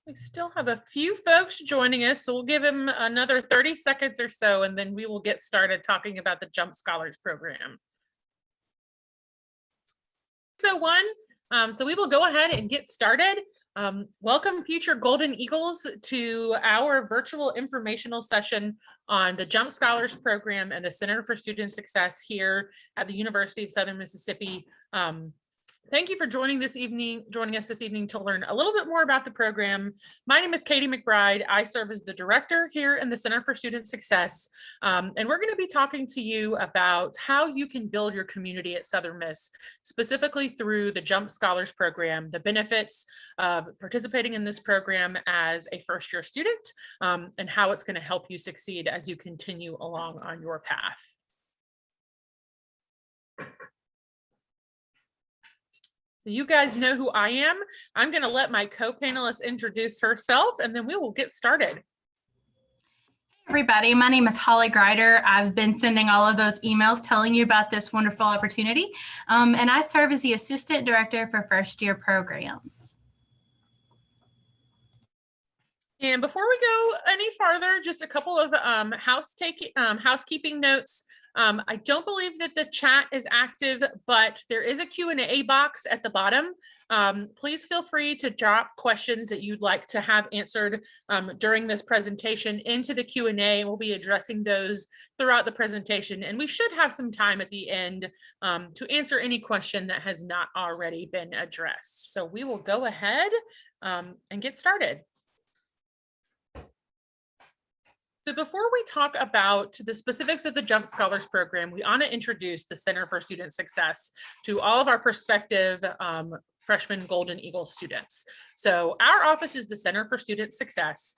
We still have a few folks joining us, so we'll give them another 30 seconds or so, and then we will get started talking about the Jump Scholars Program. So we will go ahead and get started. Welcome future Golden Eagles to our virtual informational session on the Jump Scholars Program and the Center for Student Success here at the University of Southern Mississippi. Thank you for joining us this evening to learn a little bit more about the program. My name is Katie McBride. I serve as the director here in the Center for Student Success. And we're going to be talking to you about how you can build your community at Southern Miss, specifically through the Jump Scholars Program, the benefits of participating in this program as a first-year student, and how it's going to help you succeed as you continue along on your path. You guys know who I am. I'm going to let my co-panelist introduce herself, and then we will get started. Hey everybody, my name is Holly Grider. I've been sending all of those emails telling you about this wonderful opportunity, and I serve as the Assistant Director for First Year Programs. And before we go any farther, just a couple of housekeeping notes. I don't believe that the chat is active, but there is a Q&A box at the bottom. Please feel free to drop questions that you'd like to have answered during this presentation into the Q&A. We'll be addressing those throughout the presentation, and we should have some time at the end to answer any question that has not already been addressed. So we will go ahead and get started. So before we talk about the specifics of the Jump Scholars Program, we want to introduce the Center for Student Success to all of our prospective freshman Golden Eagle students. So our office is the Center for Student Success.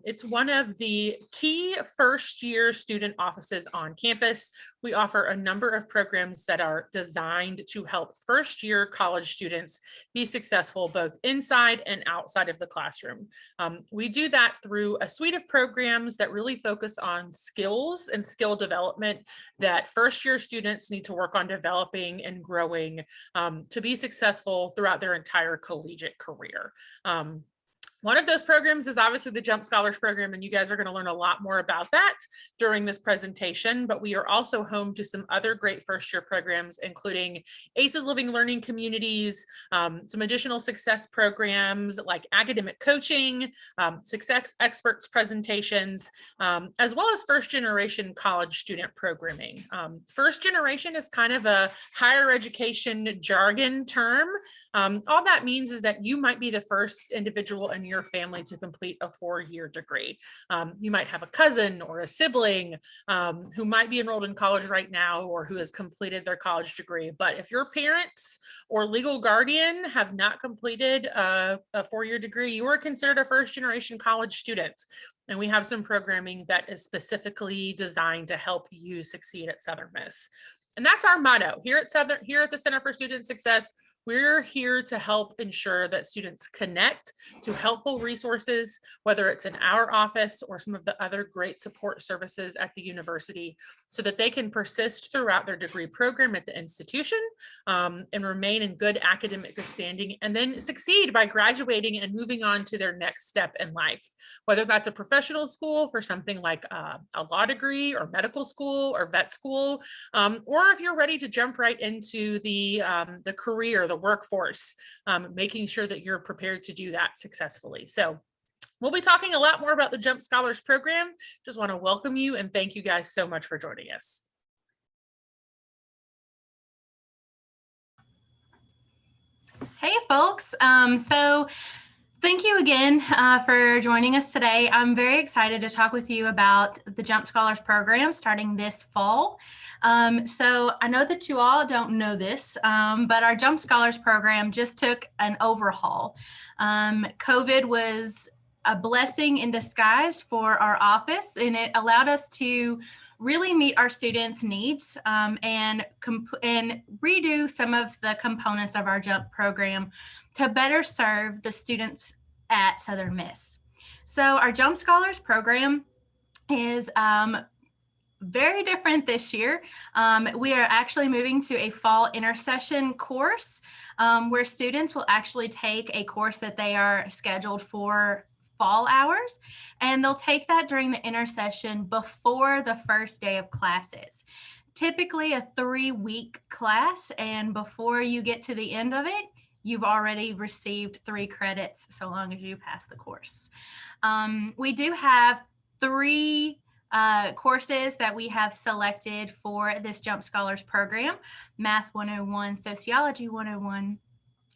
It's one of the key first-year student offices on campus. We offer a number of programs that are designed to help first-year college students be successful both inside and outside of the classroom. We do that through a suite of programs that really focus on skills and skill development that first-year students need to work on developing and growing to be successful throughout their entire collegiate career. One of those programs is obviously the Jump Scholars Program, and you guys are going to learn a lot more about that during this presentation, but we are also home to some other great first-year programs, including ACES Living Learning Communities, some additional success programs like academic coaching, success experts presentations, as well as first-generation college student programming. First generation is kind of a higher education jargon term. All that means is that you might be the first individual in your family to complete a 4-year degree. You might have a cousin or a sibling who might be enrolled in college right now or who has completed their college degree. But if your parents or legal guardian have not completed a 4-year degree, you are considered a first-generation college student. And we have some programming that is specifically designed to help you succeed at Southern Miss. And that's our motto here at the Center for Student Success. We're here to help ensure that students connect to helpful resources, whether it's in our office or some of the other great support services at the university, so that they can persist throughout their degree program at the institution and remain in good academic good standing, and then succeed by graduating and moving on to their next step in life, whether that's a professional school for something like a law degree or medical school or vet school, or if you're ready to jump right into the career, the workforce, making sure that you're prepared to do that successfully. So we'll be talking a lot more about the Jump Scholars Program. Just want to welcome you and thank you guys so much for joining us. Hey folks, so thank you again for joining us today. I'm very excited to talk with you about the Jump Scholars Program starting this fall. So I know that you all don't know this, but our Jump Scholars Program just took an overhaul. COVID was a blessing in disguise for our office, and it allowed us to really meet our students' needs and redo some of the components of our JUMP program to better serve the students at Southern Miss. So our Jump Scholars program is very different this year. We are actually moving to a fall intercession course where students will actually take a course that they are scheduled for fall hours, and they'll take that during the intercession before the first day of classes. Typically a 3-week class, and before you get to the end of it, you've already received 3 credits so long as you pass the course. We do have 3 courses that we have selected for this Jump Scholars program: Math 101, Sociology 101,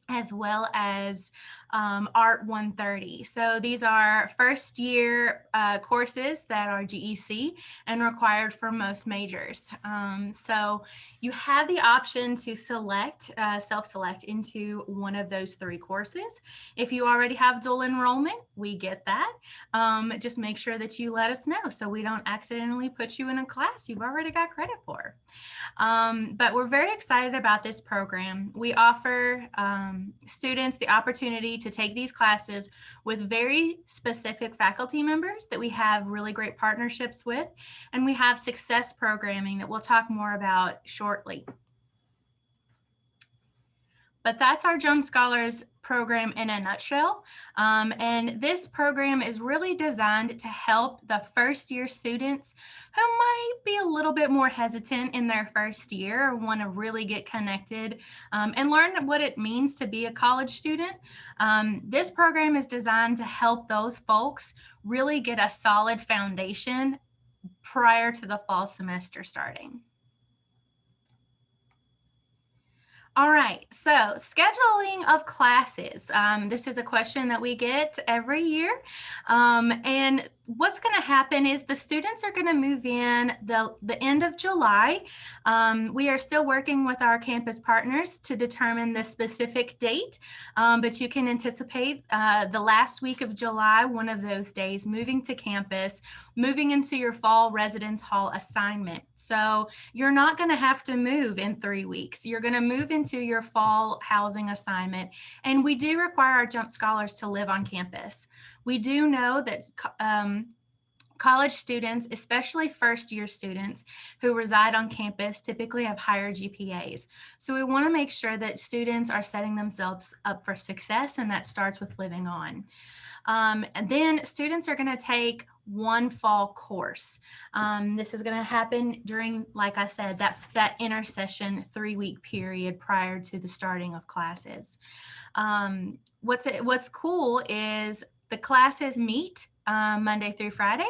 as well as Art 130. So these are first year courses that are GEC and required for most majors. So you have the option to select, self-select into one of those 3 courses. If you already have dual enrollment, we get that. Just make sure that you let us know so we don't accidentally put you in a class you've already got credit for. But we're very excited about this program. We offer students the opportunity to take these classes with very specific faculty members that we have really great partnerships with, and we have success programming that we'll talk more about shortly. But that's our Jump Scholars program in a nutshell. And this program is really designed to help the first year students who might be a little bit more hesitant in their first year or want to really get connected and learn what it means to be a college student. This program is designed to help those folks really get a solid foundation prior to the fall semester starting. All right, so scheduling of classes. This is a question that we get every year. And what's going to happen is the students are going to move in the end of July. We are still working with our campus partners to determine the specific date, but you can anticipate the last week of July, one of those days, moving to campus, moving into your fall residence hall assignment. So you're not going to have to move in 3 weeks. You're going to move into your fall housing assignment. And we do require our Jump Scholars to live on campus. We do know that college students, especially first year students who reside on campus, typically have higher GPAs. So we want to make sure that students are setting themselves up for success, and that starts with living on. And then students are going to take one fall course. This is going to happen during, like I said, that intercession 3-week period prior to the starting of classes. What's cool is the classes meet Monday through Friday,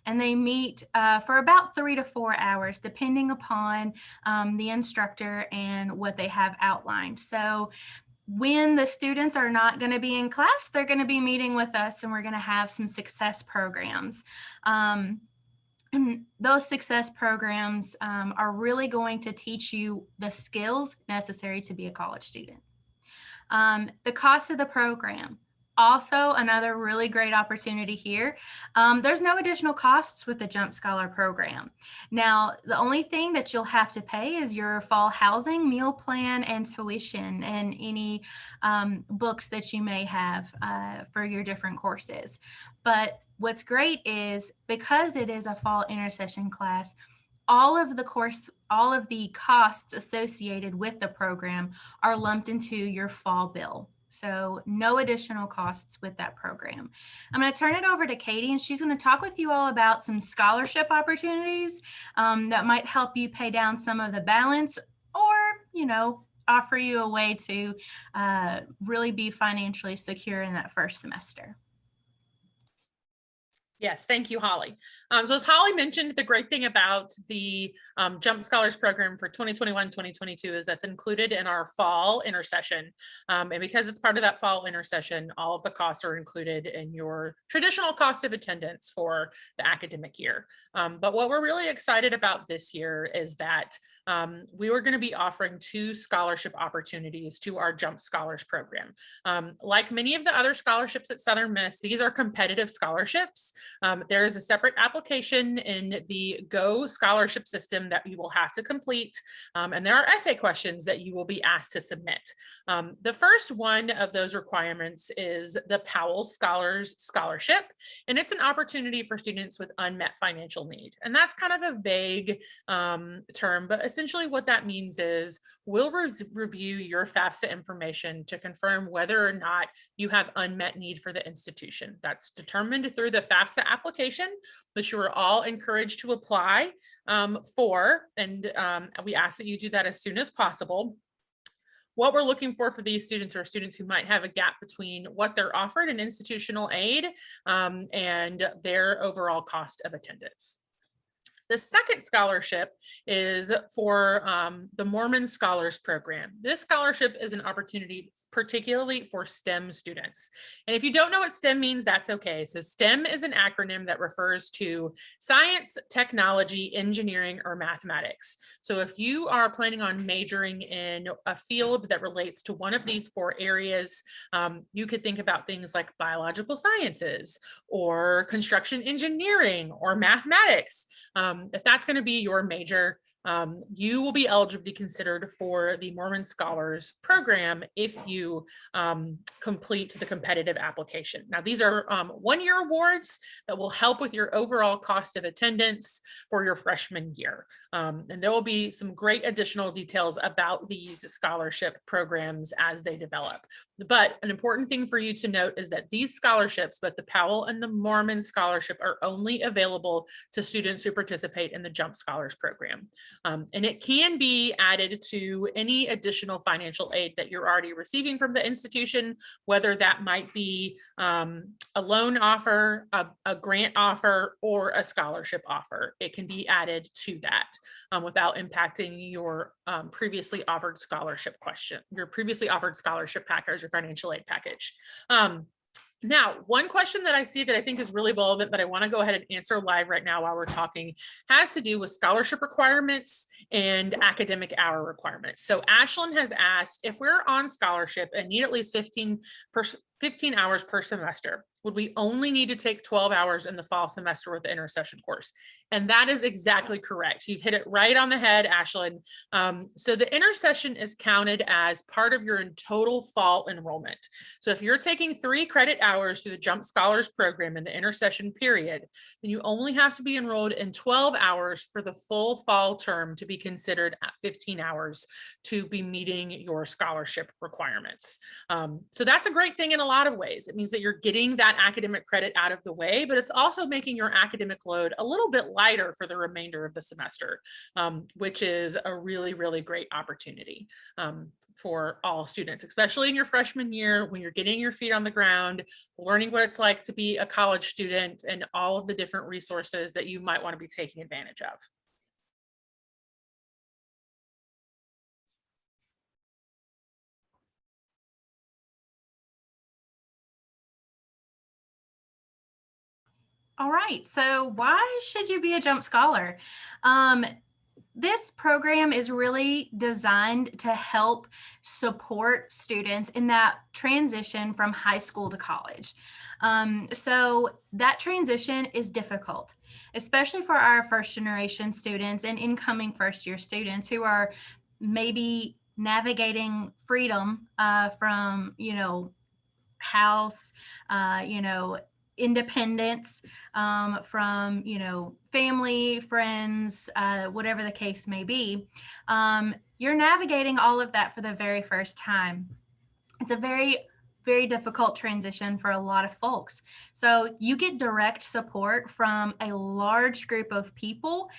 and they meet for about 3 to 4 hours, depending upon the instructor and what they have outlined. So when the students are not going to be in class, they're going to be meeting with us, and we're going to have some success programs. And those success programs are really going to teach you the skills necessary to be a college student. The cost of the program. Also, another really great opportunity here. There's no additional costs with the Jump Scholar program. Now, the only thing that you'll have to pay is your fall housing, meal plan, and tuition, and any books that you may have for your different courses. But what's great is because it is a fall intercession class, all of the costs associated with the program are lumped into your fall bill. So no additional costs with that program. I'm going to turn it over to Katie, and she's going to talk with you all about some scholarship opportunities that might help you pay down some of the balance, or, offer you a way to really be financially secure in that first semester. Yes, thank you, Holly. So as Holly mentioned, the great thing about the Jump Scholars program for 2021-2022 is that's included in our fall intercession. And because it's part of that fall intercession, all of the costs are included in your traditional cost of attendance for the academic year. But what we're really excited about this year is that we were going to be offering 2 scholarship opportunities to our Jump Scholars program. Like many of the other scholarships at Southern Miss, these are competitive scholarships. There is a separate application in the Go scholarship system that you will have to complete, and there are essay questions that you will be asked to submit. The first one of those requirements is the Powell Scholars Scholarship, and it's an opportunity for students with unmet financial need. And that's kind of a vague term, but essentially what that means is we'll review your FAFSA information to confirm whether or not you have unmet need for the institution. That's determined through the FAFSA application, which you are all encouraged to apply for, and we ask that you do that as soon as possible. What we're looking for these students are students who might have a gap between what they're offered in institutional aid and their overall cost of attendance. The second scholarship is for the Mormon Scholars Program. This scholarship is an opportunity particularly for STEM students. And if you don't know what STEM means, that's okay. So STEM is an acronym that refers to science, technology, engineering, or mathematics. So if you are planning on majoring in a field that relates to one of these 4 areas, you could think about things like biological sciences or construction engineering or mathematics. If that's going to be your major, you will be eligible to be considered for the Mormon Scholars Program if you complete the competitive application. Now, these are 1-year awards that will help with your overall cost of attendance for your freshman year. And there will be some great additional details about these scholarship programs as they develop. But an important thing for you to note is that these scholarships, both the Powell and the Mormon Scholarship, are only available to students who participate in the Jump Scholars Program. And it can be added to any additional financial aid that you're already receiving from the institution, whether that might be a loan offer, a grant offer, or a scholarship offer. It can be added to that without impacting your previously offered scholarship package or financial aid package. Now, one question that I see that I think is really relevant that I want to go ahead and answer live right now while we're talking has to do with scholarship requirements and academic hour requirements. So Ashlyn has asked, if we're on scholarship and need at least 15 hours per semester, would we only need to take 12 hours in the fall semester with the intersession course? And that is exactly correct. You've hit it right on the head, Ashlyn. So the intersession is counted as part of your total fall enrollment. So if you're taking 3 credit hours through the Jump Scholars Program in the intersession period, then you only have to be enrolled in 12 hours for the full fall term to be considered at 15 hours to be meeting your scholarship requirements. So that's a great thing in a lot of ways. It means that you're getting that academic credit out of the way, but it's also making your academic load a little bit lighter for the remainder of the semester, which is a really, really great opportunity for all students, especially in your freshman year when you're getting your feet on the ground, learning what it's like to be a college student and all of the different resources that you might want to be taking advantage of. All right, so why should you be a Jump Scholar? This program is really designed to help support students in that transition from high school to college. So that transition is difficult, especially for our first generation students and incoming first year students who are maybe navigating freedom from, house, independence from, family, friends, whatever the case may be. You're navigating all of that for the very first time. It's a very, very difficult transition for a lot of folks. So you get direct support from a large group of people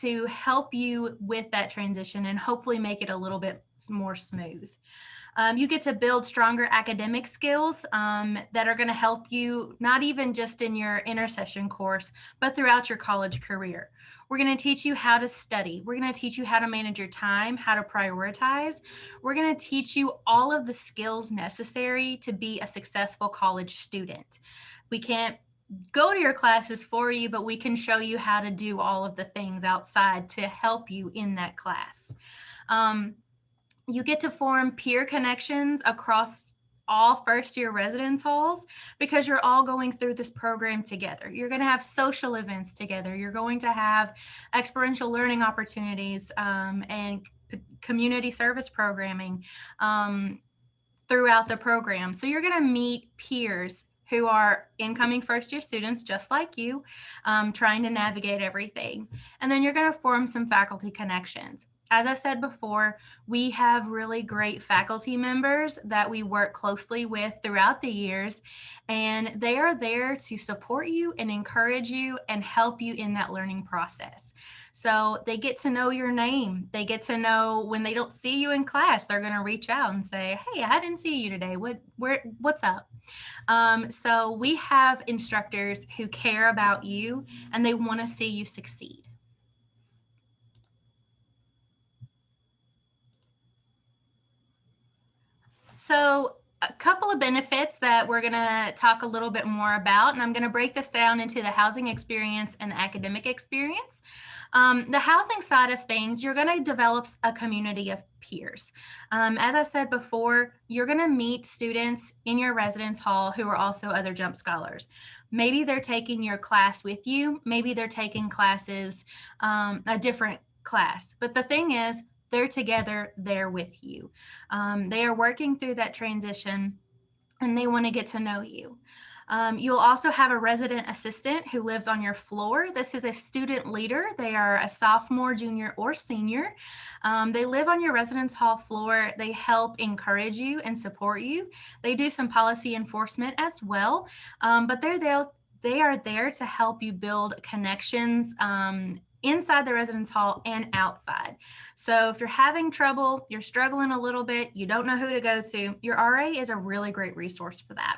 to help you with that transition and hopefully make it a little bit more smooth. You get to build stronger academic skills that are going to help you not even just in your intersession course, but throughout your college career. We're going to teach you how to study. We're going to teach you how to manage your time, how to prioritize. We're going to teach you all of the skills necessary to be a successful college student. We can't go to your classes for you, but we can show you how to do all of the things outside to help you in that class. You get to form peer connections across all first year residence halls because you're all going through this program together. You're going to have social events together. You're going to have experiential learning opportunities and community service programming throughout the program. So you're going to meet peers who are incoming first year students just like you, trying to navigate everything. And then you're going to form some faculty connections. As I said before, we have really great faculty members that we work closely with throughout the years, and they are there to support you and encourage you and help you in that learning process. So they get to know your name. They get to know when they don't see you in class, they're going to reach out and say, "Hey, I didn't see you today. What's up?" So we have instructors who care about you and they want to see you succeed. So a couple of benefits that we're going to talk a little bit more about, and I'm going to break this down into the housing experience and academic experience. The housing side of things, you're going to develop a community of peers. As I said before, you're going to meet students in your residence hall who are also other Jump Scholars. Maybe they're taking your class with you. Maybe they're taking classes, a different class. But the thing is, they're together there with you. They are working through that transition and they want to get to know you. You'll also have a resident assistant who lives on your floor. This is a student leader. They are a sophomore, junior, or senior. They live on your residence hall floor. They help encourage you and support you. They do some policy enforcement as well, but they are there to help you build connections inside the residence hall and outside. So if you're having trouble, you're struggling a little bit, you don't know who to go to, your RA is a really great resource for that.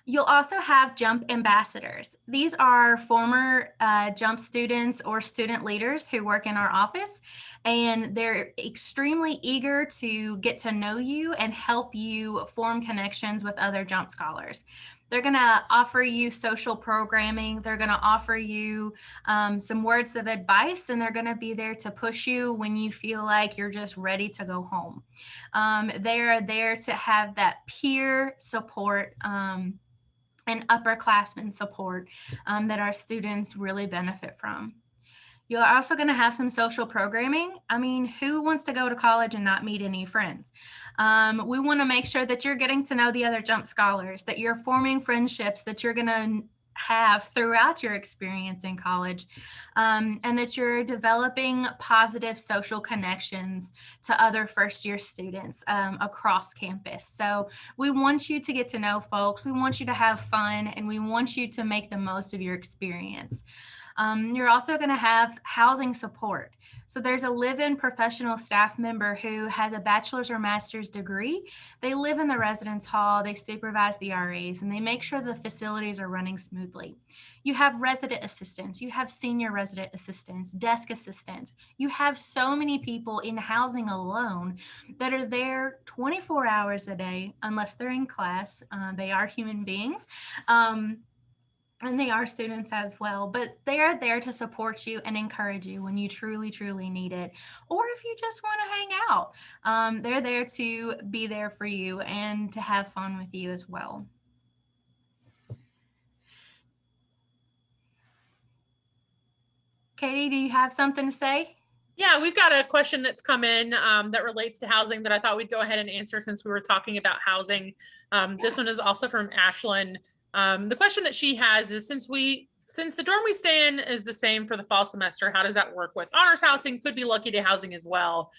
You'll also have JUMP ambassadors. These are former JUMP students or student leaders who work in our office, and they're extremely eager to get to know you and help you form connections with other JUMP scholars. They're going to offer you social programming. They're going to offer you some words of advice, and they're going to be there to push you when you feel like you're just ready to go home. They're there to have that peer support and upperclassmen support that our students really benefit from. You're also going to have some social programming. I mean, who wants to go to college and not meet any friends? We want to make sure that you're getting to know the other JUMP scholars, that you're forming friendships that you're going to have throughout your experience in college, and that you're developing positive social connections to other first-year students across campus. So we want you to get to know folks, we want you to have fun, and we want you to make the most of your experience. You're also going to have housing support. So there's a live-in professional staff member who has a bachelor's or master's degree. They live in the residence hall, they supervise the RAs, and they make sure the facilities are running smoothly. You have resident assistants, you have senior resident assistants, desk assistants. You have so many people in housing alone that are there 24 hours a day, unless they're in class. They are human beings. And they are students as well, but they are there to support you and encourage you when you truly, truly need it. Or if you just want to hang out, they're there to be there for you and to have fun with you as well. Katie, do you have something to say? Yeah, we've got a question that's come in that relates to housing that I thought we'd go ahead and answer since we were talking about housing. This one is also from Ashlyn. The question that she has is, since the dorm we stay in is the same for the fall semester, how does that work with honors housing? Could be lucky day housing as well.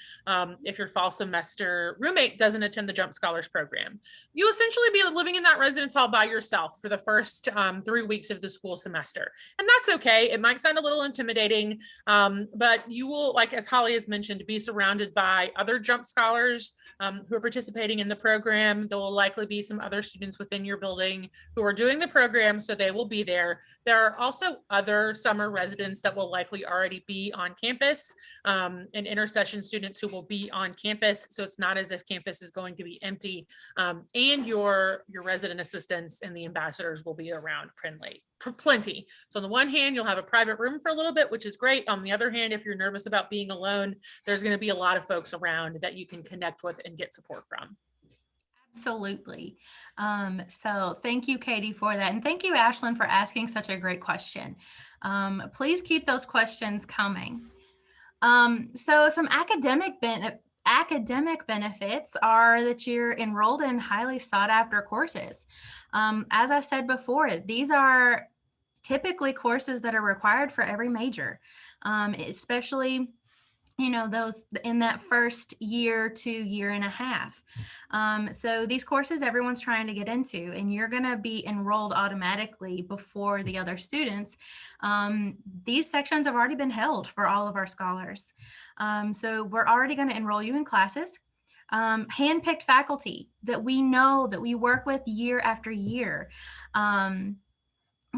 If your fall semester roommate doesn't attend the JUMP Scholars program, you essentially be living in that residence hall by yourself for the first 3 weeks of the school semester. And that's okay. It might sound a little intimidating, but you will, like as Holly has mentioned, be surrounded by other JUMP Scholars who are participating in the program. There will likely be some other students within your building who are doing the program, so they will be there. There are also other summer residents that will likely already be on campus, and intercession students who will be on campus. So it's not as if campus is going to be empty, and your resident assistants and the ambassadors will be around plenty. So on the one hand, you'll have a private room for a little bit, which is great. On the other hand, if you're nervous about being alone, there's going to be a lot of folks around that you can connect with and get support from. Absolutely. So thank you, Katie, for that. And thank you, Ashlyn, for asking such a great question. Please keep those questions coming. So some academic benefits are that you're enrolled in highly sought after courses. As I said before, these are typically courses that are required for every major, especially those in that first year to year and a half. So these courses everyone's trying to get into, and you're going to be enrolled automatically before the other students. These sections have already been held for all of our scholars. So we're already going to enroll you in classes. Handpicked faculty that we know that we work with year after year.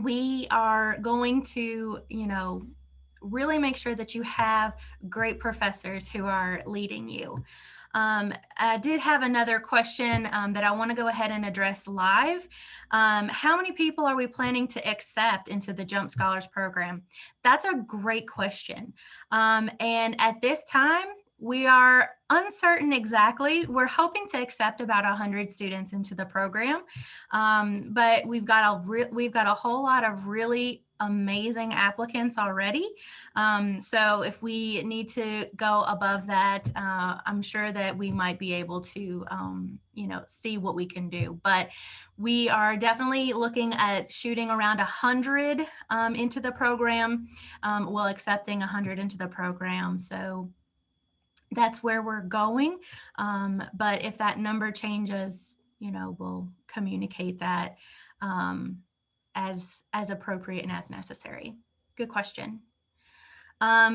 We are going to, really make sure that you have great professors who are leading you. I did have another question that I want to go ahead and address live. How many people are we planning to accept into the Jump Scholars program? That's a great question. And at this time, we are uncertain exactly. We're hoping to accept about 100 students into the program, but we've got a whole lot of really amazing applicants already. So if we need to go above that, I'm sure that we might be able to, see what we can do. But we are definitely looking at shooting around 100 into the program, while accepting 100 into the program. So that's where we're going. But if that number changes, we'll communicate that as appropriate and as necessary. Good question.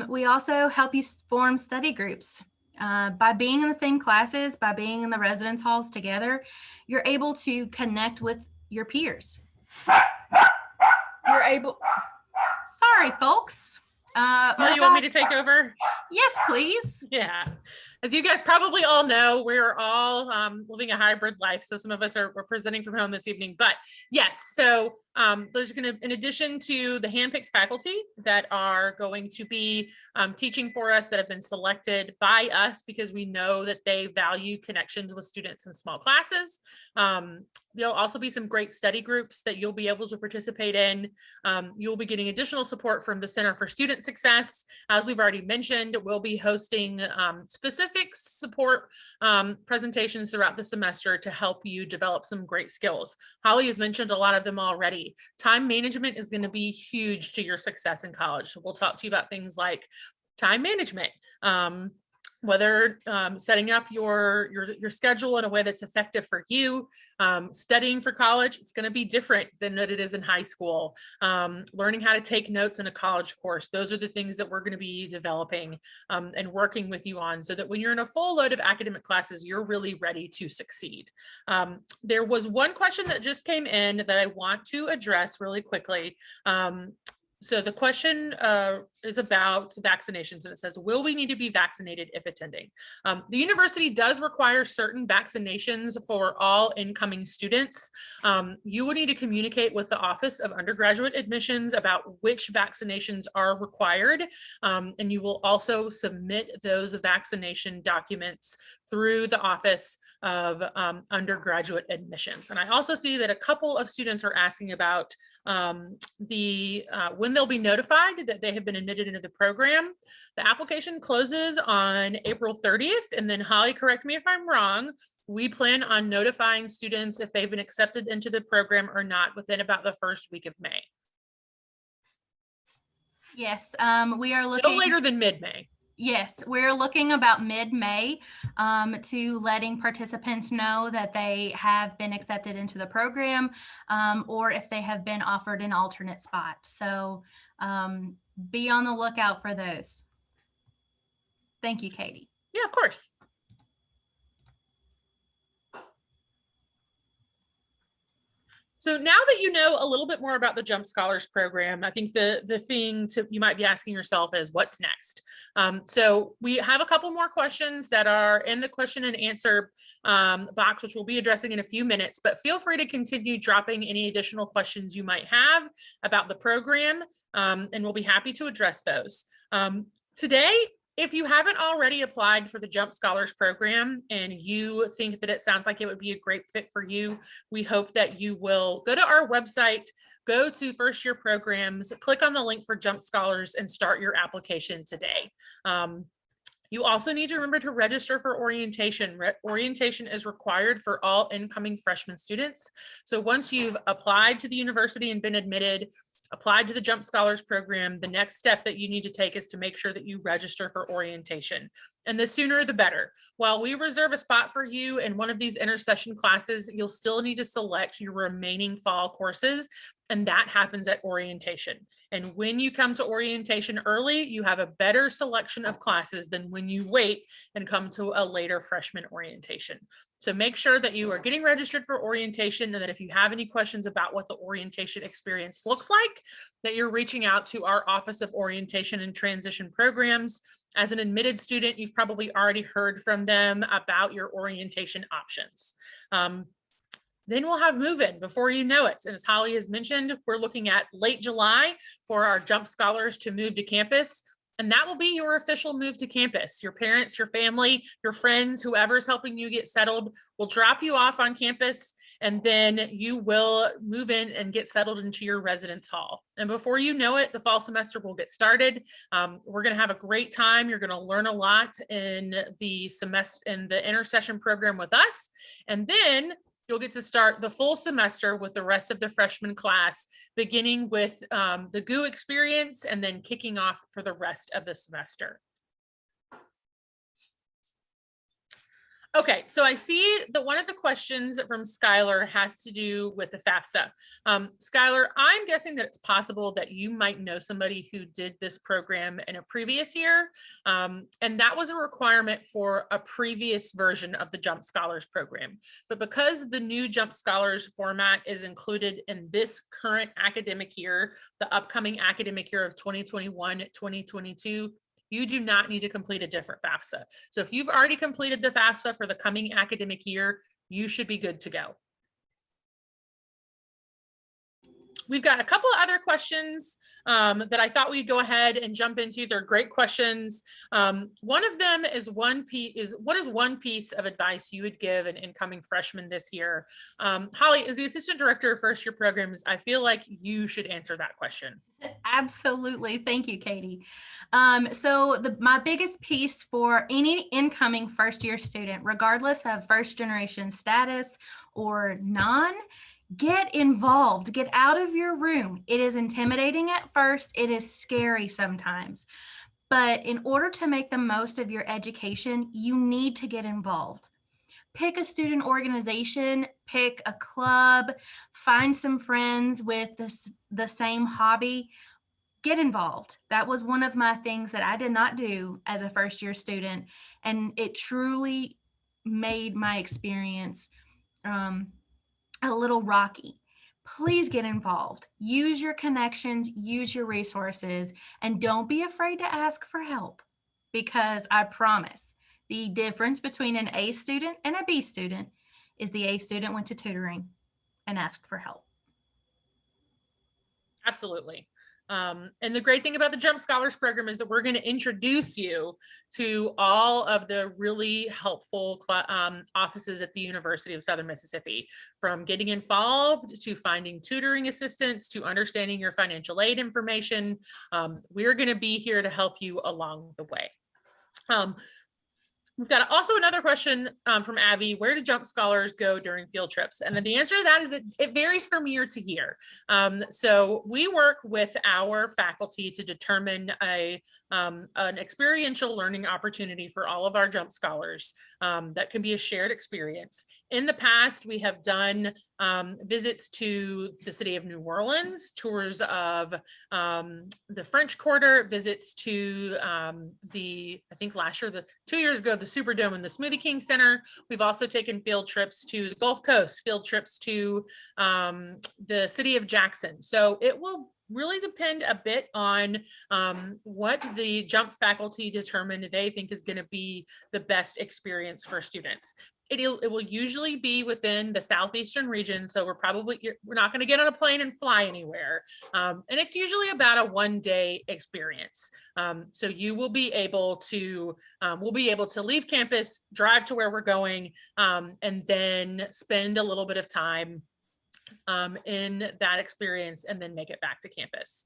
We also help you form study groups. By being in the same classes, by being in the residence halls together, you're able to connect with your peers. Sorry, folks. You want me to take over? Yes, please. Yeah. As you guys probably all know, we're all living a hybrid life. So some of us we're presenting from home this evening, but yes. So there's going to, in addition to the handpicked faculty that are going to be teaching for us, that have been selected by us because we know that they value connections with students in small classes. There'll also be some great study groups that you'll be able to participate in. You'll be getting additional support from the Center for Student Success. As we've already mentioned, we'll be hosting specific support presentations throughout the semester to help you develop some great skills. Holly has mentioned a lot of them already. Time management is going to be huge to your success in college. So we'll talk to you about things like time management, whether setting up your schedule in a way that's effective for you. Studying for college, it's going to be different than what it is in high school. Learning how to take notes in a college course, those are the things that we're going to be developing and working with you on, so that when you're in a full load of academic classes, you're really ready to succeed. There was one question that just came in that I want to address really quickly. So the question is about vaccinations, and it says, will we need to be vaccinated if attending? The university does require certain vaccinations for all incoming students. You will need to communicate with the Office of Undergraduate Admissions about which vaccinations are required, and you will also submit those vaccination documents through the Office of Undergraduate Admissions. And I also see that a couple of students are asking about when they'll be notified that they have been admitted into the program. The application closes on April 30th, and then Holly, correct me if I'm wrong, we plan on notifying students if they've been accepted into the program or not within about the first week of May. Yes, we are looking no later than mid-May. Yes, we're looking about mid-May to letting participants know that they have been accepted into the program, or if they have been offered an alternate spot. So be on the lookout for those. Thank you, Katie. Yeah, of course. So now that you know a little bit more about the Jump Scholars program, I think the thing you might be asking yourself is what's next? So we have a couple more questions that are in the question and answer box, which we'll be addressing in a few minutes, but feel free to continue dropping any additional questions you might have about the program, and we'll be happy to address those. Today, if you haven't already applied for the Jump Scholars program and you think that it sounds like it would be a great fit for you, we hope that you will go to our website, go to first year programs, click on the link for Jump Scholars and start your application today. You also need to remember to register for orientation. Orientation is required for all incoming freshman students. So once you've applied to the university and been admitted, applied to the Jump Scholars program, the next step that you need to take is to make sure that you register for orientation. And the sooner the better. While we reserve a spot for you in one of these intersession classes, you'll still need to select your remaining fall courses, and that happens at orientation. And when you come to orientation early, you have a better selection of classes than when you wait and come to a later freshman orientation. So make sure that you are getting registered for orientation, and that if you have any questions about what the orientation experience looks like, that you're reaching out to our Office of Orientation and Transition Programs. As an admitted student, you've probably already heard from them about your orientation options. Then we'll have move-in before you know it. And as Holly has mentioned, we're looking at late July for our Jump Scholars to move to campus. And that will be your official move to campus. Your parents, your family, your friends, whoever's helping you get settled will drop you off on campus, and then you will move in and get settled into your residence hall. And before you know it, the fall semester will get started. We're going to have a great time. You're going to learn a lot in the semester, in the intersession program with us. And then you'll get to start the full semester with the rest of the freshman class, beginning with the GU experience and then kicking off for the rest of the semester. Okay, so I see that one of the questions from Skylar has to do with the FAFSA. Skylar, I'm guessing that it's possible that you might know somebody who did this program in a previous year, and that was a requirement for a previous version of the Jump Scholars program. But because the new Jump Scholars format is included in this current academic year, the upcoming academic year of 2021-2022, you do not need to complete a different FAFSA. So if you've already completed the FAFSA for the coming academic year, you should be good to go. We've got a couple of other questions that I thought we'd go ahead and jump into. They're great questions. One of them is what is one piece of advice you would give an incoming freshman this year? Holly, as the assistant director of first year programs, I feel like you should answer that question. Absolutely. Thank you, Katie. My biggest piece for any incoming first year student, regardless of first generation status or non, get involved, get out of your room. It is intimidating at first. It is scary sometimes. But in order to make the most of your education, you need to get involved. Pick a student organization, pick a club, find some friends with the same hobby, get involved. That was one of my things that I did not do as a first year student. And it truly made my experience a little rocky. Please get involved. Use your connections, use your resources, and don't be afraid to ask for help, because I promise the difference between an A student and a B student is the A student went to tutoring and asked for help. Absolutely. And the great thing about the Jump Scholars program is that we're going to introduce you to all of the really helpful offices at the University of Southern Mississippi, from getting involved to finding tutoring assistance to understanding your financial aid information. We're going to be here to help you along the way. We've got also another question from Abby. Where do Jump Scholars go during field trips? And the answer to that is it varies from year to year. So we work with our faculty to determine a an experiential learning opportunity for all of our Jump Scholars that can be a shared experience. In the past, we have done visits to the city of New Orleans, tours of the French Quarter, visits to I think last year, 2 years ago, the Superdome and the Smoothie King Center. We've also taken field trips to the Gulf Coast, field trips to the city of Jackson. So it will really depend a bit on what the jump faculty determine they think is going to be the best experience for students. It will usually be within the southeastern region, so we're not going to get on a plane and fly anywhere, and it's usually about a 1-day experience. So you will be able to we'll be able to leave campus, drive to where we're going, and then spend a little bit of time in that experience and then make it back to campus.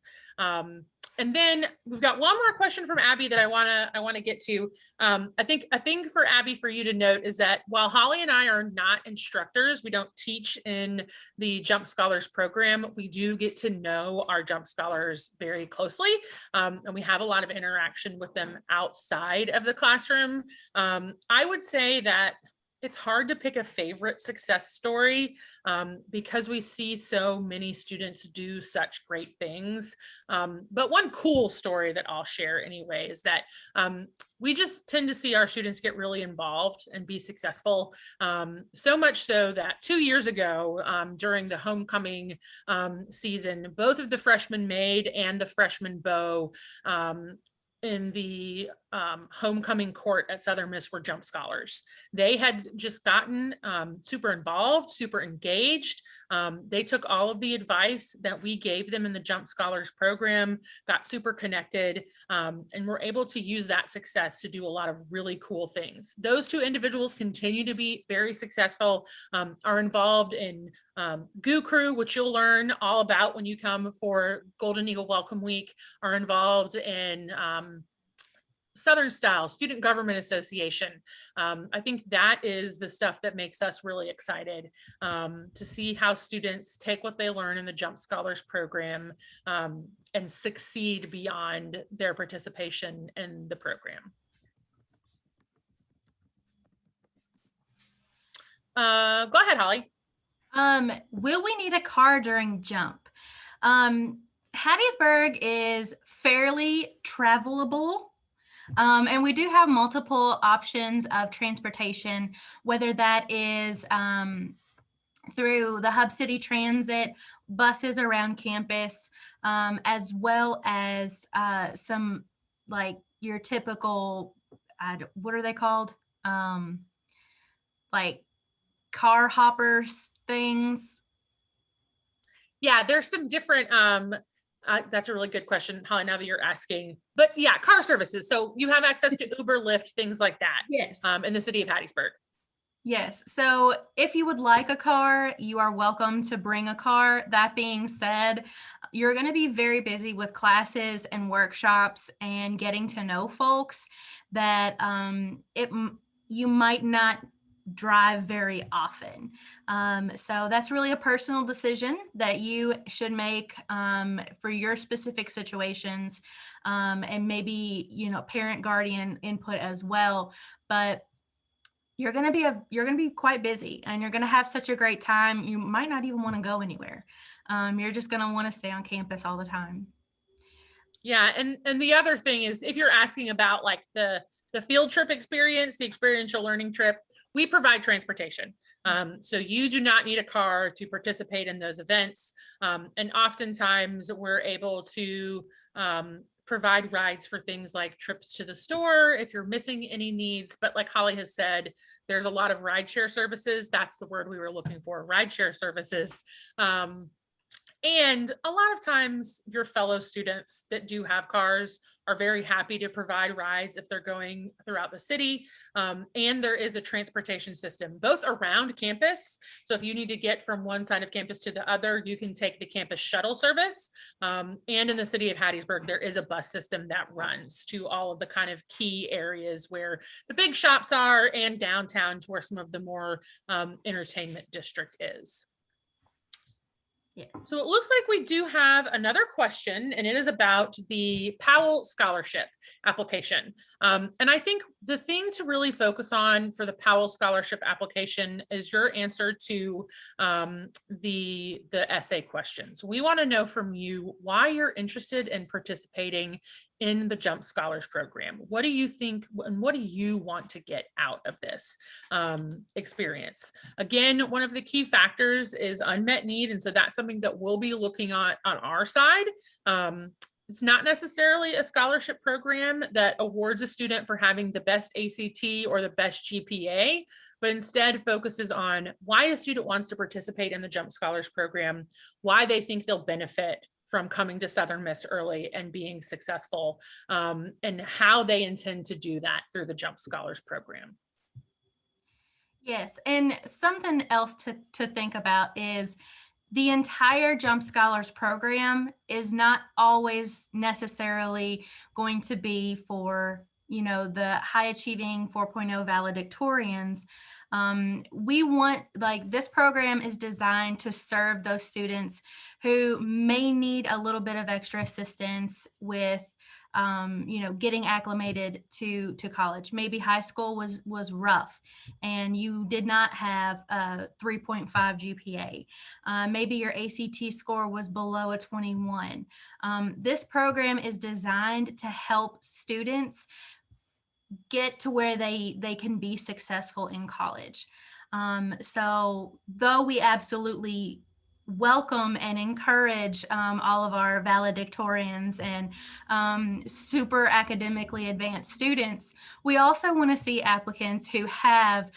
And then we've got one more question from Abby that I want to get to. I think for Abby, for you to note is that while Holly and I are not instructors, we don't teach in the Jump Scholars program, we do get to know our Jump Scholars very closely, and we have a lot of interaction with them outside of the classroom. I would say that it's hard to pick a favorite success story because we see so many students do such great things. But one cool story that I'll share anyway is that we just tend to see our students get really involved and be successful. So much so that 2 years ago, during the homecoming season, both of the freshman maid and the freshman bow in the homecoming court at Southern Miss were Jump Scholars. They had just gotten super involved, super engaged. They took all of the advice that we gave them in the Jump Scholars program, got super connected, and were able to use that success to do a lot of really cool things. Those 2 individuals continue to be very successful, are involved in GOO Crew, which you'll learn all about when you come for Golden Eagle Welcome Week, are involved in Southern Style, Student Government Association. I think that is the stuff that makes us really excited to see how students take what they learn in the Jump Scholars program and succeed beyond their participation in the program. Go ahead, Holly. Will we need a car during jump? Hattiesburg is fairly travelable. And we do have multiple options of transportation, whether that is through the Hub City Transit, buses around campus, as well as some like your typical, what are they called? Like car hoppers things. Yeah, there's some different that's a really good question, Holly, now that you're asking. But yeah, car services. So you have access to Uber, Lyft, things like that. Yes. In the city of Hattiesburg. Yes. So if you would like a car, you are welcome to bring a car. That being said, you're going to be very busy with classes and workshops and getting to know folks that you might not drive very often. So that's really a personal decision that you should make for your specific situations, and maybe, parent guardian input as well. But you're going to be quite busy and you're going to have such a great time. You might not even want to go anywhere. You're just going to want to stay on campus all the time. Yeah. And the other thing is, if you're asking about like the field trip experience, the experiential learning trip, we provide transportation. So you do not need a car to participate in those events. And oftentimes we're able to provide rides for things like trips to the store if you're missing any needs. But like Holly has said, there's a lot of rideshare services. That's the word we were looking for, rideshare services. And a lot of times your fellow students that do have cars are very happy to provide rides if they're going throughout the city. And there is a transportation system both around campus. So if you need to get from one side of campus to the other, you can take the campus shuttle service. And in the city of Hattiesburg, there is a bus system that runs to all of the kind of key areas where the big shops are and downtown to where some of the more entertainment district is. Yeah. So it looks like we do have another question, and it is about the Powell Scholarship application. And I think the thing to really focus on for the Powell Scholarship application is your answer to the essay questions. We want to know from you why you're interested in participating in the Jump Scholars Program. What do you think, and what do you want to get out of this experience? Again, one of the key factors is unmet need. And so that's something that we'll be looking at on our side. It's not necessarily a scholarship program that awards a student for having the best ACT or the best GPA, but instead focuses on why a student wants to participate in the Jump Scholars Program, why they think they'll benefit from coming to Southern Miss early and being successful, and how they intend to do that through the Jump Scholars Program. Yes, and something else to think about is the entire Jump Scholars program is not always necessarily going to be for, you know, the high achieving 4.0 valedictorians. We want, like, this program is designed to serve those students who may need a little bit of extra assistance with you know, getting acclimated to college. Maybe high school was rough and you did not have a 3.5 GPA. Maybe your ACT score was below a 21. This program is designed to help students get to where they can be successful in college. So though we absolutely welcome and encourage all of our valedictorians and super academically advanced students, we also want to see applicants who have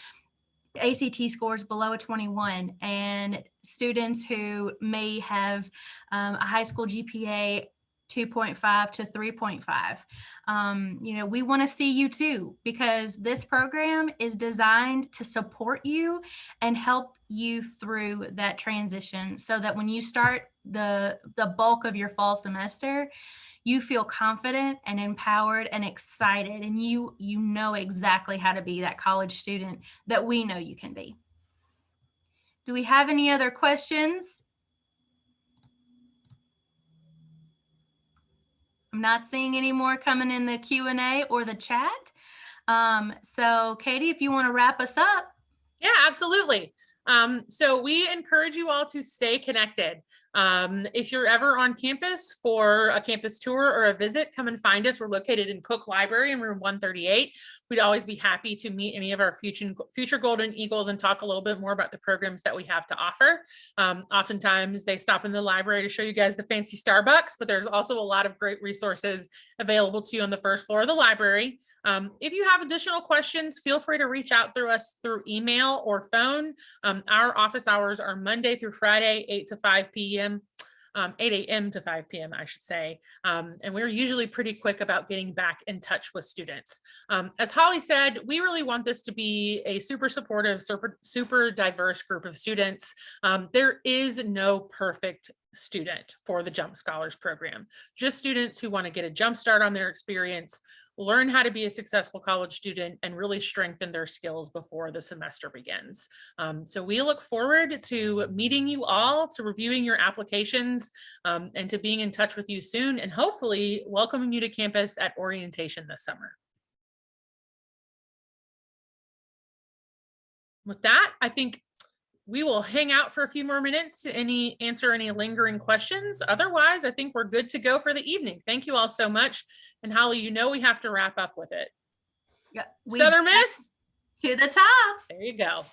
ACT scores below a 21 and students who may have a high school GPA 2.5 to 3.5. You know, we want to see you too, because this program is designed to support you and help you through that transition so that when you start the bulk of your fall semester, you feel confident and empowered and excited, and you know exactly how to be that college student that we know you can be. Do we have any other questions? I'm not seeing any more coming in the Q&A or the chat. So Katie, if you want to wrap us up. Yeah, absolutely. So we encourage you all to stay connected. If you're ever on campus for a campus tour or a visit, come and find us. We're located in Cook Library in room 138. We'd always be happy to meet any of our future Golden Eagles and talk a little bit more about the programs that we have to offer. Oftentimes they stop in the library to show you guys the fancy Starbucks, but there's also a lot of great resources available to you on the first floor of the library. If you have additional questions, feel free to reach out through us through email or phone. Our office hours are Monday through Friday, 8 to 5 p.m. 8 a.m. to 5 p.m. I should say. And we're usually pretty quick about getting back in touch with students. As Holly said, we really want this to be a super supportive, super diverse group of students. There is no perfect student for the Jump Scholars Program, just students who want to get a jump start on their experience, learn how to be a successful college student, and really strengthen their skills before the semester begins. So we look forward to meeting you all, to reviewing your applications, and to being in touch with you soon, and hopefully welcoming you to campus at orientation this summer. With that, I think we will hang out for a few more minutes to answer any lingering questions. Otherwise, I think we're good to go for the evening. Thank you all so much. And Holly, you know we have to wrap up with it. Yeah, Southern Miss to the top. There you go.